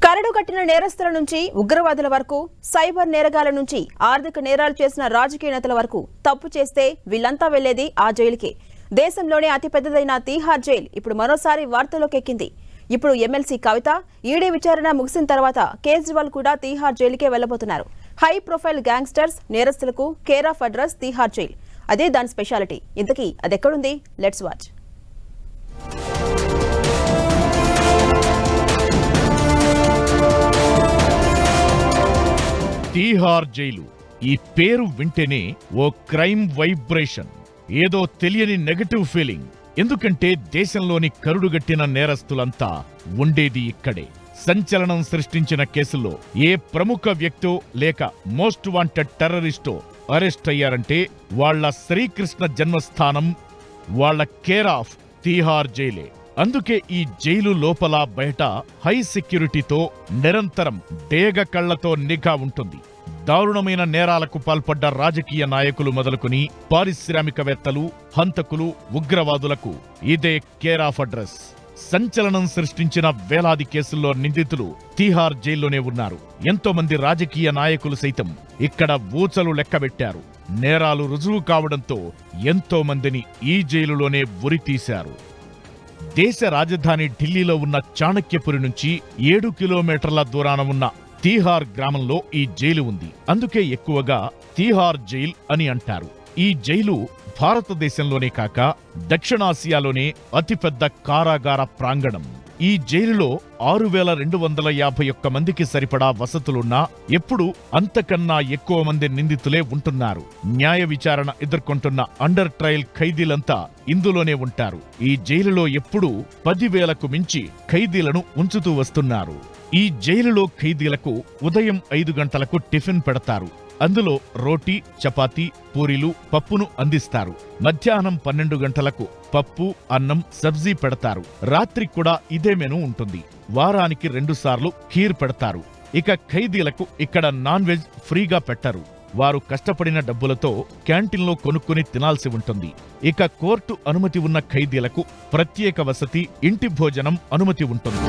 కరడు కట్టిన నేరస్తుల నుంచి ఉగ్రవాదుల వరకు సైబర్ నేరగాల నుంచి ఆర్థిక నేరాలు చేసిన రాజకీయ నేతల వరకు తప్పు చేస్తే వీళ్ళంతా వెళ్లేది ఆ జైలుకే. దేశంలోనే అతిపెద్దదైన తీహార్ జైలు ఇప్పుడు మరోసారి వార్తల్లోకి ఎక్కింది. ఇప్పుడు ఎమ్మెల్సీ కవిత ఈడీ విచారణ ముగిసిన తర్వాత కేజ్రీవాల్ కూడా తీహార్ జైలుకే వెళ్లబోతున్నారు. హై ప్రొఫైల్ గ్యాంగ్స్టర్స్ నేరస్తులకు care of address Tihar jail. అదే దాని స్పెషాలిటీ. ఇంతకీ అదెక్కడుంది? Let's watch. తీహార్ జైలు ఈ పేరు వింటేనే ఓ క్రైమ్ వైబ్రేషన్, ఏదో తెలియని నెగటివ్ ఫీలింగ్. ఎందుకంటే దేశంలోని కరుడుగట్టిన నేరస్తులంతా ఉండేది ఇక్కడే. సంచలనం సృష్టించిన కేసుల్లో ఏ ప్రముఖ వ్యక్తో లేక మోస్ట్ వాంటెడ్ టెర్రరిస్టో అరెస్ట్ అయ్యారంటే వాళ్ల శ్రీకృష్ణ జన్మస్థానం, వాళ్ల కేర్ ఆఫ్ తీహార్ జైలే. అందుకే ఈ జైలు లోపల బయట హై సెక్యూరిటీతో నిరంతరం డేగ కళ్లతో నిఘా ఉంటుంది. దారుణమైన నేరాలకు పాల్పడ్డ రాజకీయ నాయకులు మొదలుకుని పారిశ్రామికవేత్తలు, హంతకులు, ఉగ్రవాదులకు ఇదే కేర్ ఆఫ్ అడ్రస్. సంచలనం సృష్టించిన వేలాది కేసుల్లో నిందితులు తీహార్ జైల్లోనే ఉన్నారు. ఎంతో మంది రాజకీయ నాయకులు సైతం ఇక్కడ ఊచలు లెక్కబెట్టారు. నేరాలు రుజువు కావడంతో ఎంతో మందిని ఈ జైలులోనే ఉరితీశారు. దేశ రాజధాని ఢిల్లీలో ఉన్న చాణక్యపురి నుంచి 7 కిలోమీటర్ల దూరాన ఉన్న తీహార్ గ్రామంలో ఈ జైలు ఉంది. అందుకే ఎక్కువగా తీహార్ జైల్ అని అంటారు. ఈ జైలు భారతదేశంలోనే కాక దక్షిణాసియాలోనే అతిపెద్ద కారాగార ప్రాంగణం. ఈ జైలులో 6,251 మందికి సరిపడా వసతులున్నా ఎప్పుడూ అంతకన్నా ఎక్కువ మంది నిందితులే ఉంటున్నారు. న్యాయ విచారణ ఎదుర్కొంటున్న అండర్ ట్రయల్ ఖైదీలంతా ఇందులోనే ఉంటారు. ఈ జైలులో ఎప్పుడూ 10,000కు మించి ఖైదీలను ఉంచుతూ వస్తున్నారు. ఈ జైలులో ఖైదీలకు ఉదయం 5 గంటలకు టిఫిన్ పెడతారు. అందులో రోటీ, చపాతీ, పూరీలు, పప్పును అందిస్తారు. మధ్యాహ్నం 12 గంటలకు పప్పు, అన్నం, సబ్జీ పెడతారు. రాత్రి కూడా ఇదే మెనూ ఉంటుంది. వారానికి 2 సార్లు ఖీర్ పెడతారు. ఇక ఖైదీలకు ఇక్కడ నాన్ వెజ్ ఫ్రీగా పెట్టరు. వారు కష్టపడిన డబ్బులతో క్యాంటీన్లో కొనుక్కుని తినాల్సి ఉంటుంది. ఇక కోర్టు అనుమతి ఉన్న ఖైదీలకు ప్రత్యేక వసతి, ఇంటి భోజనం అనుమతి ఉంటుంది.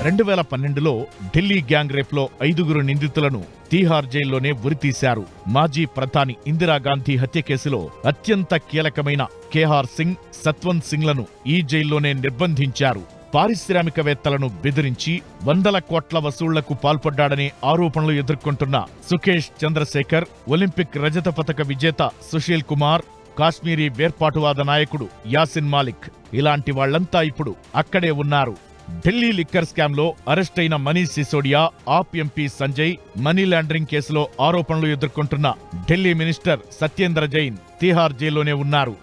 2012లో ఢిల్లీ గ్యాంగ్ రేప్లో 5 నిందితులను తీహార్ జైల్లోనే ఉరితీశారు. మాజీ ప్రధాని ఇందిరాగాంధీ హత్య కేసులో అత్యంత కీలకమైన కేహార్ సింగ్, సత్వంత్ సింగ్లను ఈ జైల్లోనే నిర్బంధించారు. పారిశ్రామికవేత్తలను బెదిరించి 100 కోట్ల వసూళ్లకు పాల్పడ్డాడనే ఆరోపణలు ఎదుర్కొంటున్న సుఖేష్ చంద్రశేఖర్, ఒలింపిక్ రజత పతక విజేత సుశీల్ కుమార్, కాశ్మీరీ వేర్పాటువాద నాయకుడు యాసిన్ మాలిక్ ఇలాంటి వాళ్లంతా ఇప్పుడు అక్కడే ఉన్నారు. ఢిల్లీ లిక్కర్ స్కామ్ లో అరెస్ట్ అయిన మనీష్ సిసోడియా, ఆప్ ఎంపీ సంజయ్, మనీ లాండరింగ్ కేసులో ఆరోపణలు ఎదుర్కొంటున్న ఢిల్లీ మినిస్టర్ సత్యేంద్ర జైన్ తీహార్ జైల్లోనే ఉన్నారు.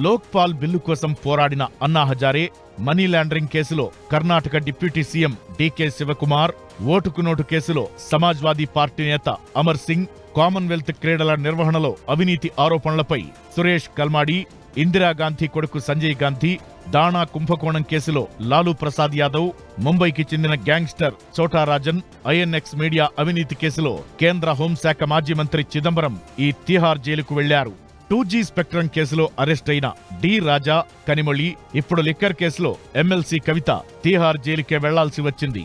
లోక్పాల్ బిల్లు కోసం పోరాడిన అన్నా హజారే, మనీ లాండరింగ్ కేసులో కర్ణాటక డిప్యూటీ సీఎం డీకే శివకుమార్, ఓటుకు నోటు కేసులో సమాజ్వాదీ పార్టీ నేత అమర్ సింగ్, కామన్వెల్త్ క్రీడల నిర్వహణలో అవినీతి ఆరోపణలపై సురేష్ కల్మాడి, ఇందిరాగాంధీ కొడుకు సంజయ్ గాంధీ, దాణా కుంభకోణం కేసులో లాలూ ప్రసాద్ యాదవ్, ముంబైకి చెందిన గ్యాంగ్స్టర్ చోటా రాజన్, ఐఎన్ఎక్స్ మీడియా అవినీతి కేసులో కేంద్ర హోంశాఖ మాజీ మంత్రి చిదంబరం ఈ తీహార్ జైలుకు వెళ్లారు. 2G స్పెక్ట్రమ్ కేసులో అరెస్ట్ అయిన డి రాజా, కనిమొళి, ఇప్పుడు లిక్కర్ కేసులో ఎమ్మెల్సీ కవిత తీహార్ జైలుకే వెళ్లాల్సి వచ్చింది.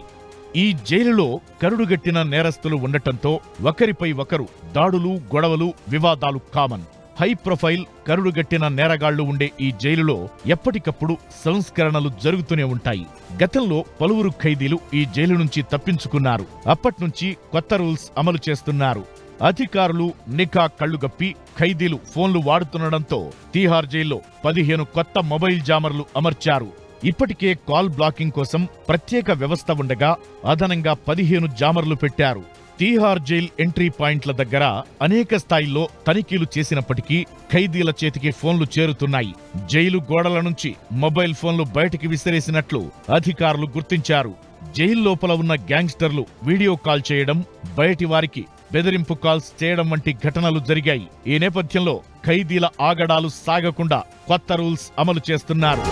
ఈ జైలులో కరుడుగట్టిన నేరస్తులు ఉండటంతో ఒకరిపై ఒకరు దాడులు, గొడవలు, వివాదాలు కామన్. హై ప్రొఫైల్ కరుడుగట్టిన నేరగాళ్లు ఉండే ఈ జైలులో ఎప్పటికప్పుడు సంస్కరణలు జరుగుతూనే ఉంటాయి. గతంలో పలువురు ఖైదీలు ఈ జైలు నుంచి తప్పించుకున్నారు. అప్పట్నుంచి కొత్త రూల్స్ అమలు చేస్తున్నారు. అధికారులు నిఘా కళ్లుగప్పి ఖైదీలు ఫోన్లు వాడుతుండటంతో తీహార్ జైల్లో 15 కొత్త మొబైల్ జామర్లు అమర్చారు. ఇప్పటికే కాల్ బ్లాకింగ్ కోసం ప్రత్యేక వ్యవస్థ ఉండగా అదనంగా 15 జామర్లు పెట్టారు. తీహార్ జైల్ ఎంట్రీ పాయింట్ల దగ్గర అనేక స్థాయిల్లో తనిఖీలు చేసినప్పటికీ ఖైదీల చేతికి ఫోన్లు చేరుతున్నాయి. జైలు గోడల నుంచి మొబైల్ ఫోన్లు బయటికి విసిరేసినట్లు అధికారులు గుర్తించారు. జైలు లోపల ఉన్న గ్యాంగ్స్టర్లు వీడియో కాల్ చేయడం, బయటి వారికి బెదిరింపు కాల్స్ చేయడం వంటి ఘటనలు జరిగాయి. ఈ నేపథ్యంలో ఖైదీల ఆగడాలు సాగకుండా కొత్త రూల్స్ అమలు చేస్తున్నారు.